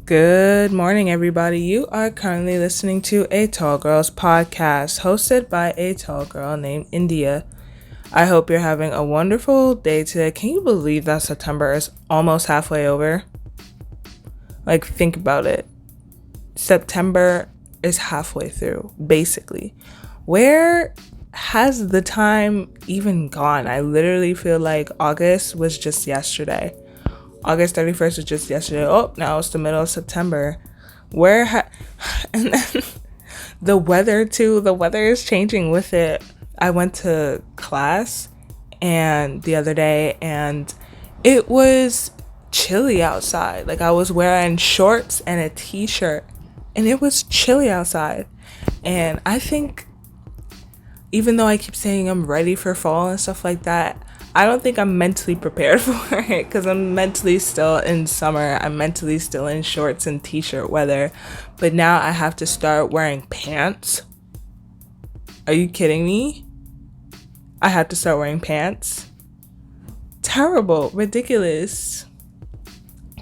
Good morning, everybody. You are currently listening to a Tall Girls podcast hosted by a tall girl named India. I hope you're having a wonderful day today. Can you believe that September is almost halfway over? Like, think about it. September is halfway through, basically. Where has the time even gone? I literally feel like August was just yesterday. August 31st was just yesterday. Oh, now it's the middle of September. And then the weather too. The weather is changing with it. I went to class and the other day and it was chilly outside. Like I was wearing shorts and a t-shirt and it was chilly outside. And I think even though I keep saying I'm ready for fall and stuff like that, I don't think I'm mentally prepared for it because I'm mentally still in summer. I'm mentally still in shorts and t-shirt weather. But now I have to start wearing pants. Are you kidding me? I have to start wearing pants. Terrible. Ridiculous.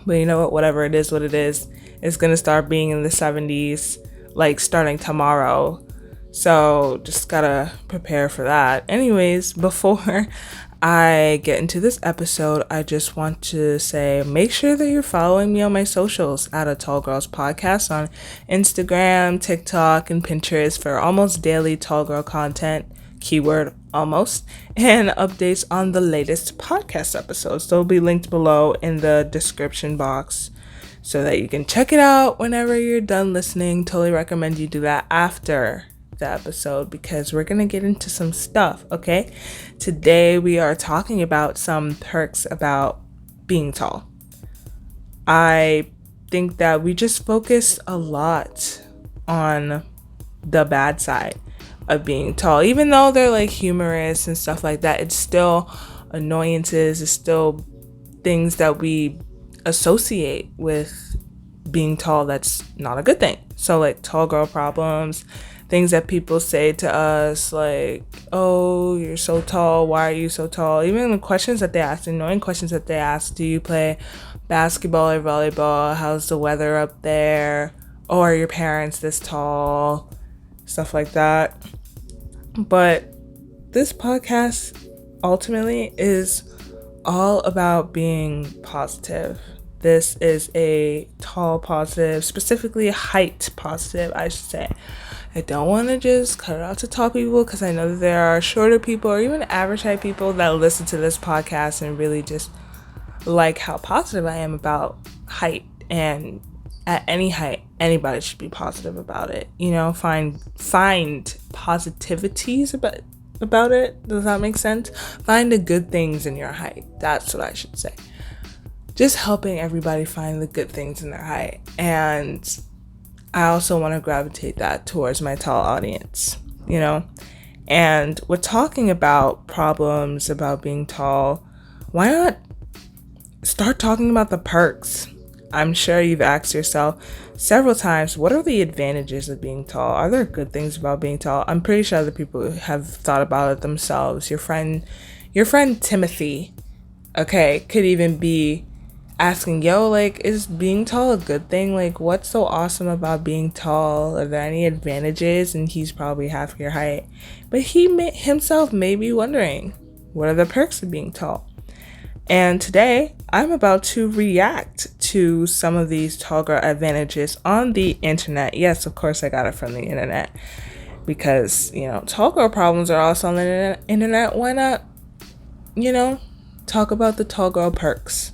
But you know what? Whatever it is, what it is. It's going to start being in the 70s, like starting tomorrow. So just gotta prepare for that. Anyways, before I get into this episode, I just want to say make sure that you're following me on my socials at a Tall Girls Podcast on Instagram, TikTok, and Pinterest for almost daily tall girl content, keyword almost, and updates on the latest podcast episodes. They'll be linked below in the description box so that you can check it out whenever you're done listening. Totally recommend you do that after the episode because we're gonna get into some stuff. Okay, today we are talking about some perks about being tall. I think that we just focus a lot on the bad side of being tall, even though they're like humorous and stuff like that. It's still annoyances, it's still things that we associate with being tall that's not a good thing. So like tall girl problems, things that people say to us like, oh, you're so tall, why are you so tall? Even the questions that they ask, annoying questions that they ask, do you play basketball or volleyball? How's the weather up there? Oh, are your parents this tall? Stuff like that. But this podcast ultimately is all about being positive. This is a tall positive, specifically height positive, I should say. I don't want to just cut it out to tall people because I know that there are shorter people or even average height people that listen to this podcast and really just like how positive I am about height. And at any height, anybody should be positive about it. You know, find positivities about it. Does that make sense? Find the good things in your height. That's what I should say. Just helping everybody find the good things in their height. And I also want to gravitate that towards my tall audience, you know? And we're talking about problems about being tall. Why not start talking about the perks? I'm sure you've asked yourself several times, what are the advantages of being tall? Are there good things about being tall? I'm pretty sure other people have thought about it themselves. Your friend Timothy, okay, could even be asking, yo, like, is being tall a good thing? Like, what's so awesome about being tall? Are there any advantages? And he's probably half your height. But he himself may be wondering, what are the perks of being tall? And today, I'm about to react to some of these tall girl advantages on the internet. Yes, of course, I got it from the internet. Because, you know, tall girl problems are also on the internet. Why not, you know, talk about the tall girl perks?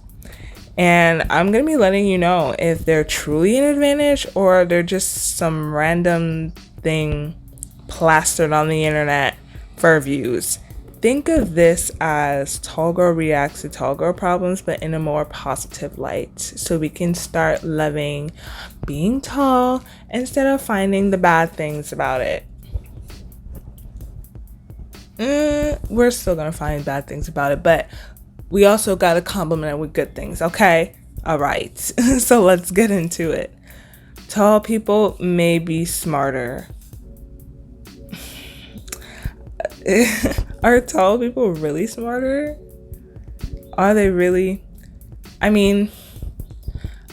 And I'm going to be letting you know if they're truly an advantage or they're just some random thing plastered on the internet for views. Think of this as tall girl reacts to tall girl problems, but in a more positive light. So we can start loving being tall instead of finding the bad things about it. We're still going to find bad things about it, but we also got to compliment it with good things, okay? All right, so let's get into it. Tall people may be smarter. Are tall people really smarter? Are they really? I mean,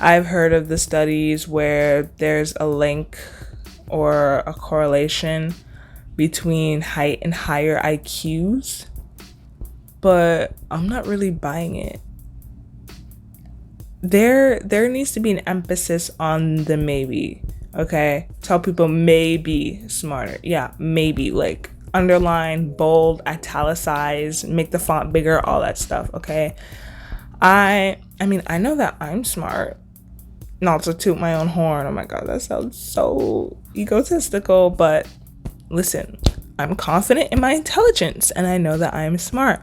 I've heard of the studies where there's a link or a correlation between height and higher IQs, but I'm not really buying it. There needs to be an emphasis on the maybe. Okay, tell people maybe smarter. Yeah, maybe, like underline, bold, italicize, make the font bigger, all that stuff. Okay, I mean, I know that I'm smart. Not to toot my own horn. Oh my god, that sounds so egotistical, but listen, I'm confident in my intelligence and I know that I'm smart.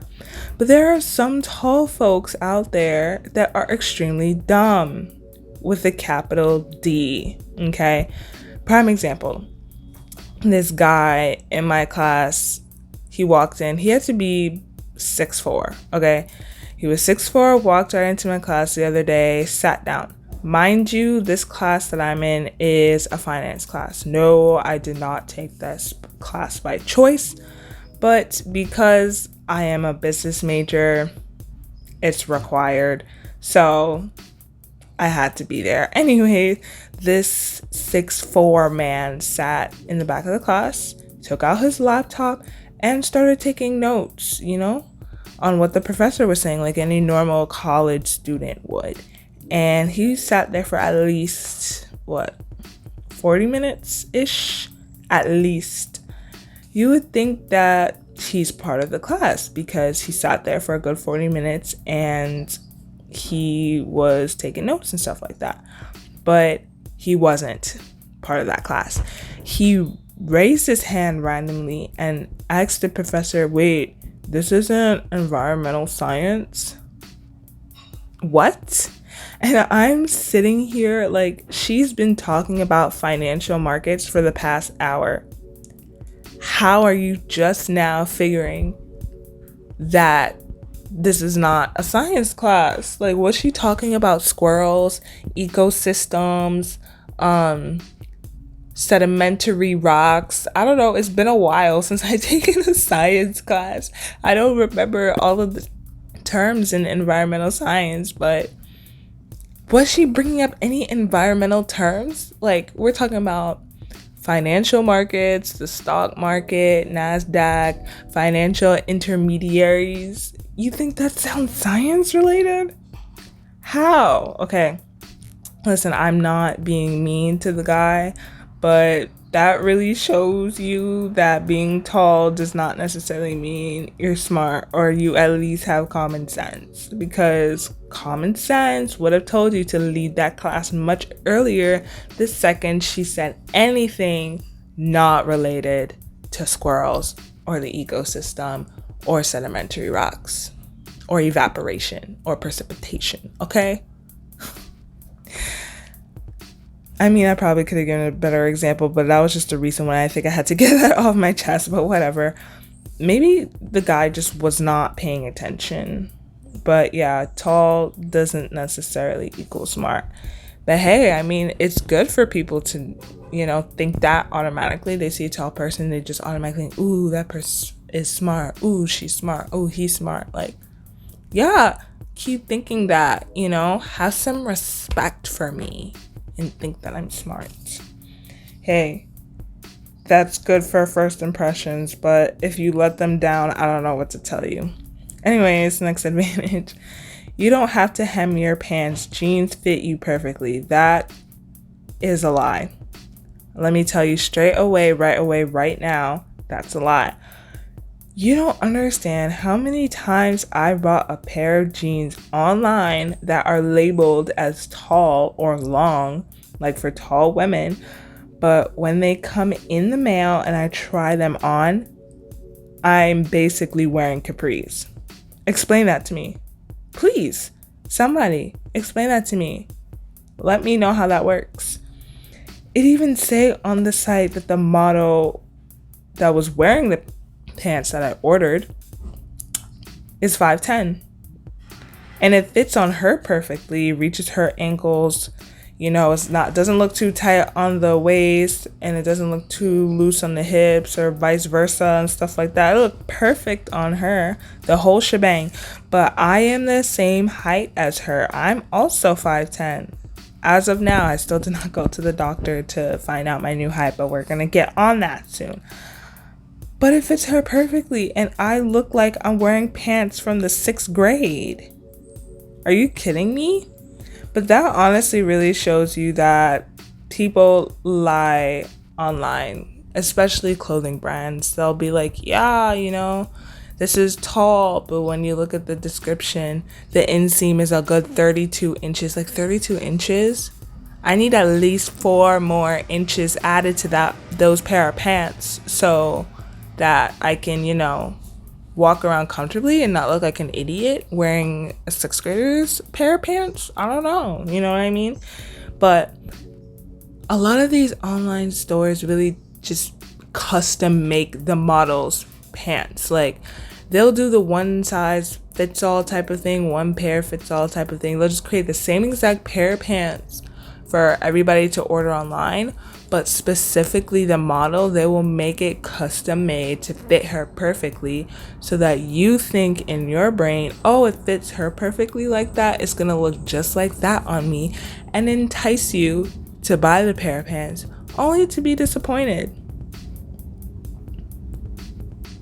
But there are some tall folks out there that are extremely dumb with a capital D. Okay, prime example, this guy in my class, he walked in, he had to be 6'4". Okay, he was 6'4", walked right into my class the other day, sat down. Mind you, this class that I'm in is a finance class. No, I did not take this class by choice, but because I am a business major, it's required. So I had to be there. Anyway, this 6'4" man sat in the back of the class, took out his laptop, and started taking notes, on what the professor was saying, like any normal college student would. And he sat there for at least, 40 minutes-ish? At least. You would think that he's part of the class because he sat there for a good 40 minutes and he was taking notes and stuff like that. But he wasn't part of that class. He raised his hand randomly and asked the professor, wait, this isn't environmental science? What? And I'm sitting here like, she's been talking about financial markets for the past hour. How are you just now figuring that this is not a science class? Like, was she talking about squirrels, ecosystems, sedimentary rocks? I don't know. It's been a while since I've taken a science class. I don't remember all of the terms in environmental science, but was she bringing up any environmental terms? Like, we're talking about financial markets, the stock market, NASDAQ, financial intermediaries. You think that sounds science related? How? Okay. Listen, I'm not being mean to the guy, but that really shows you that being tall does not necessarily mean you're smart or you at least have common sense, because common sense would have told you to lead that class much earlier the second she said anything not related to squirrels or the ecosystem or sedimentary rocks or evaporation or precipitation, okay? I mean, I probably could have given a better example, but that was just a recent one. I think I had to get that off my chest, but whatever. Maybe the guy just was not paying attention. But yeah, tall doesn't necessarily equal smart. But hey, I mean, it's good for people to, think that automatically. They see a tall person, they just automatically think, ooh, that person is smart. Ooh, she's smart. Ooh, he's smart. Like, yeah, keep thinking that, have some respect for me and think that I'm smart. Hey, that's good for first impressions, but if you let them down, I don't know what to tell you. Anyways, next advantage. You don't have to hem your pants. Jeans fit you perfectly. That is a lie. Let me tell you straight away, right now, that's a lie. You don't understand how many times I bought a pair of jeans online that are labeled as tall or long, like for tall women, but when they come in the mail and I try them on, I'm basically wearing capris. Explain that to me. Please, somebody, explain that to me. Let me know how that works. It even say on the site that the model that was wearing the pants that I ordered is 5'10", and it fits on her perfectly, reaches her ankles. Doesn't look too tight on the waist, and it doesn't look too loose on the hips or vice versa and stuff like that. It looked perfect on her, the whole shebang. But I am the same height as her. I'm also 5'10". As of now, I still did not go to the doctor to find out my new height, but we're gonna get on that soon. But it fits her perfectly, and I look like I'm wearing pants from the 6th grade. Are you kidding me? But that honestly really shows you that people lie online, especially clothing brands. They'll be like, yeah, this is tall, but when you look at the description, the inseam is a good 32 inches. Like 32 inches? I need at least 4 more inches added to those pair of pants so that I can, walk around comfortably and not look like an idiot wearing a 6th grader's pair of pants. I don't know. You know what I mean? But a lot of these online stores really just custom make the models pants. Like they'll do the one size fits all type of thing, one pair fits all type of thing. They'll just create the same exact pair of pants for everybody to order online, but specifically the model, they will make it custom made to fit her perfectly so that you think in your brain, oh, it fits her perfectly like that, it's gonna look just like that on me, and entice you to buy the pair of pants only to be disappointed.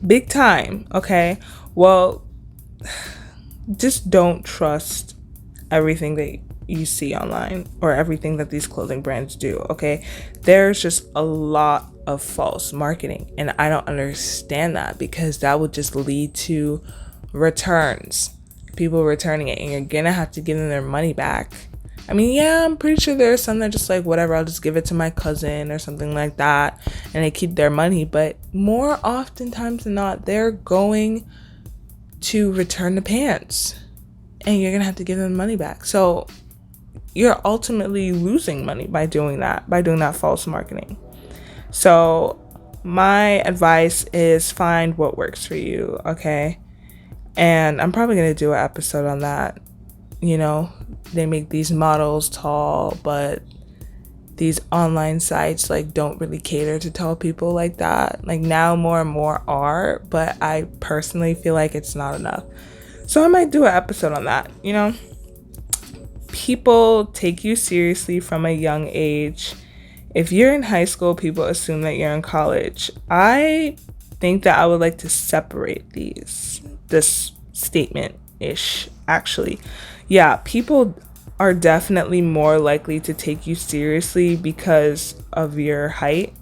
Big time. Okay, well, just don't trust everything that you see online or everything that these clothing brands do. Okay, there's just a lot of false marketing, and I don't understand that, because that would just lead to returns, people returning it, and you're gonna have to give them their money back. I mean, yeah, I'm pretty sure there's some that just like, whatever, I'll just give it to my cousin or something like that, and they keep their money. But more oftentimes than not, they're going to return the pants, and you're gonna have to give them money back. So you're ultimately losing money by doing that false marketing. So my advice is find what works for you, okay? And I'm probably going to do an episode on that. They make these models tall, but these online sites like don't really cater to tall people like that. Like now more and more are, but I personally feel like it's not enough. So I might do an episode on that, People take you seriously from a young age. If you're in high school, people assume that you're in college. I think that I would like to separate this statement-ish, actually. Yeah, people are definitely more likely to take you seriously because of your height,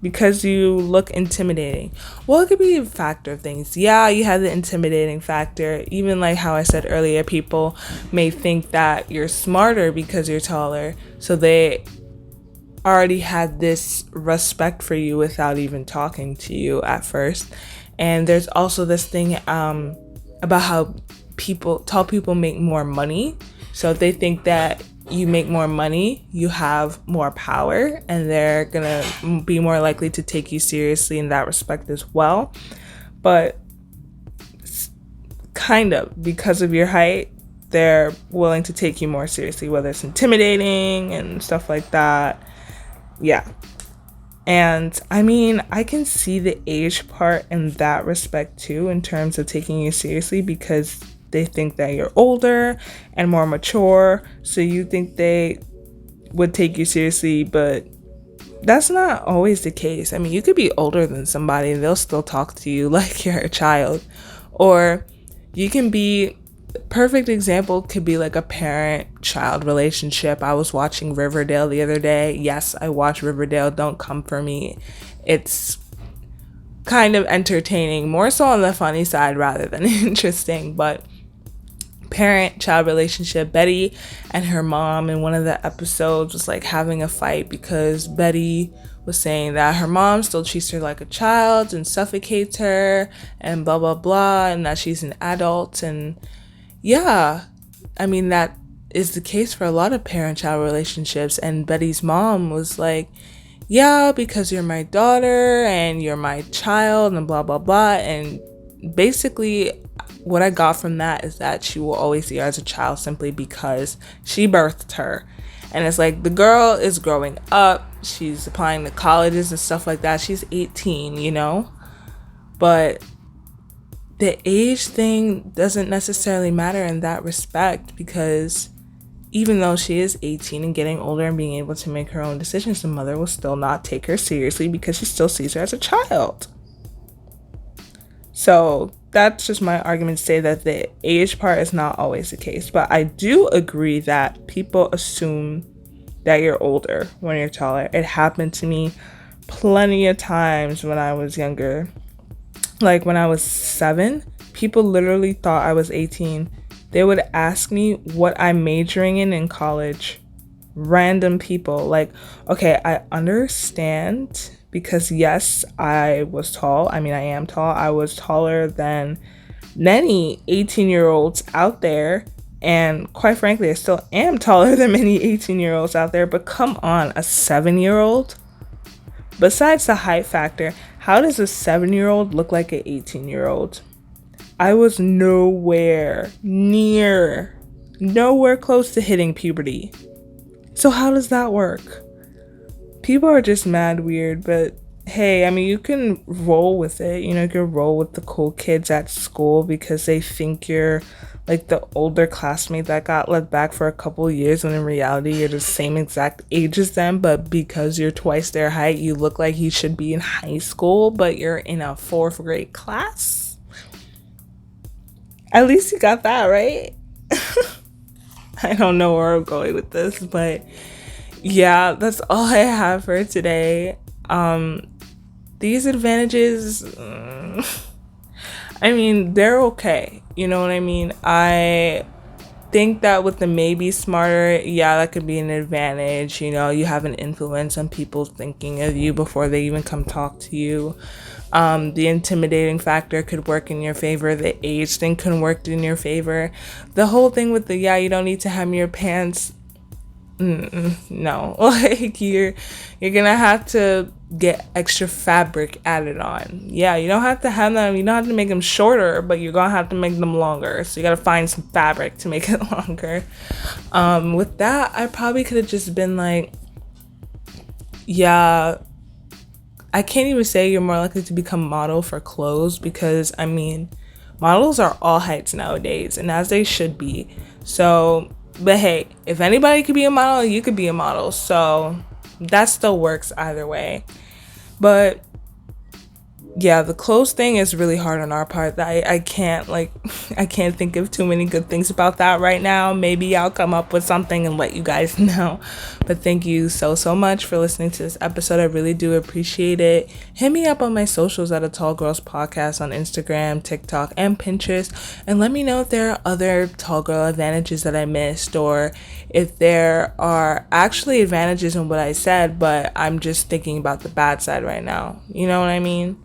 because you look intimidating. Well, it could be a factor of things. Yeah, you have the intimidating factor. Even like how I said earlier, people may think that you're smarter because you're taller, so they already had this respect for you without even talking to you at first. And there's also this thing about how tall people make more money. So if they think that you make more money, you have more power, and they're gonna be more likely to take you seriously in that respect as well. But kind of because of your height, they're willing to take you more seriously, whether it's intimidating and stuff like that. Yeah. And I mean, I can see the age part in that respect too, in terms of taking you seriously, because they think that you're older and more mature, so you think they would take you seriously, but that's not always the case. I mean, you could be older than somebody and they'll still talk to you like you're a child. Or you can be, perfect example could be like a parent-child relationship. I was watching Riverdale the other day. Yes, I watch Riverdale. Don't come for me. It's kind of entertaining, more so on the funny side rather than interesting, but parent-child relationship. Betty and her mom in one of the episodes was like having a fight because Betty was saying that her mom still treats her like a child and suffocates her and blah blah blah, and that she's an adult. And yeah, I mean, that is the case for a lot of parent-child relationships. And Betty's mom was like, yeah, because you're my daughter and you're my child and blah blah blah. And basically what I got from that is that she will always see her as a child simply because she birthed her. And it's like, the girl is growing up, she's applying to colleges and stuff like that, she's 18, but the age thing doesn't necessarily matter in that respect, because even though she is 18 and getting older and being able to make her own decisions, the mother will still not take her seriously because she still sees her as a child. So that's just my argument to say that the age part is not always the case. But I do agree that people assume that you're older when you're taller. It happened to me plenty of times when I was younger. Like when I was 7, people literally thought I was 18. They would ask me what I'm majoring in college. Random people. Like, okay, I understand because yes, I was tall. I mean, I am tall. I was taller than many 18-year-olds out there. And quite frankly, I still am taller than many 18-year-olds out there. But come on, a 7-year-old? Besides the height factor, how does a 7-year-old look like an 18-year-old? I was nowhere close to hitting puberty. So how does that work? People are just mad weird, but hey, I mean, you can roll with it. You know, you can roll with the cool kids at school because they think you're like the older classmate that got let back for a couple of years when in reality you're the same exact age as them, but because you're twice their height, you look like you should be in high school, but you're in a 4th grade class. At least you got that, right? I don't know where I'm going with this, but yeah, that's all I have for today. These advantages, I mean, they're okay. You know what I mean? I think that with the maybe smarter, yeah, that could be an advantage. You know, you have an influence on people thinking of you before they even come talk to you. The intimidating factor could work in your favor. The age thing could work in your favor. The whole thing with the, yeah, you don't need to hem your pants. No, like you're gonna have to get extra fabric added on. Yeah, you don't have to have them, you don't have to make them shorter, but you're gonna have to make them longer, so you gotta find some fabric to make it longer. With that, I probably could have just been like, yeah, I can't even say you're more likely to become model for clothes because I mean models are all heights nowadays, and as they should be. So but hey, if anybody could be a model, you could be a model. So that still works either way. But yeah, the clothes thing is really hard on our part. I can't I can't think of too many good things about that right now. Maybe I'll come up with something and let you guys know. But thank you so much for listening to this episode. I really do appreciate it. Hit me up on my socials at A Tall Girls Podcast on Instagram, TikTok, and Pinterest. And let me know if there are other tall girl advantages that I missed, or if there are actually advantages in what I said, but I'm just thinking about the bad side right now. You know what I mean?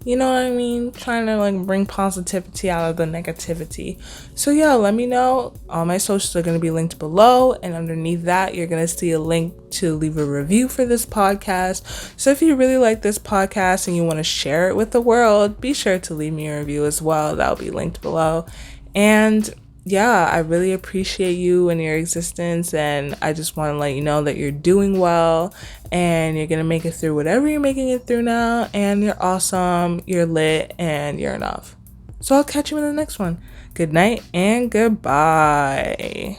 Trying to like bring positivity out of the negativity. So yeah, let me know. All my socials are going to be linked below, and underneath that you're going to see a link to leave a review for this podcast. So if you really like this podcast and you want to share it with the world, be sure to leave me a review as well. That'll be linked below. And yeah, I really appreciate you and your existence, and I just want to let you know that you're doing well and you're gonna make it through whatever you're making it through now, and you're awesome, you're lit, and you're enough. So I'll catch you in the next one. Good night and goodbye.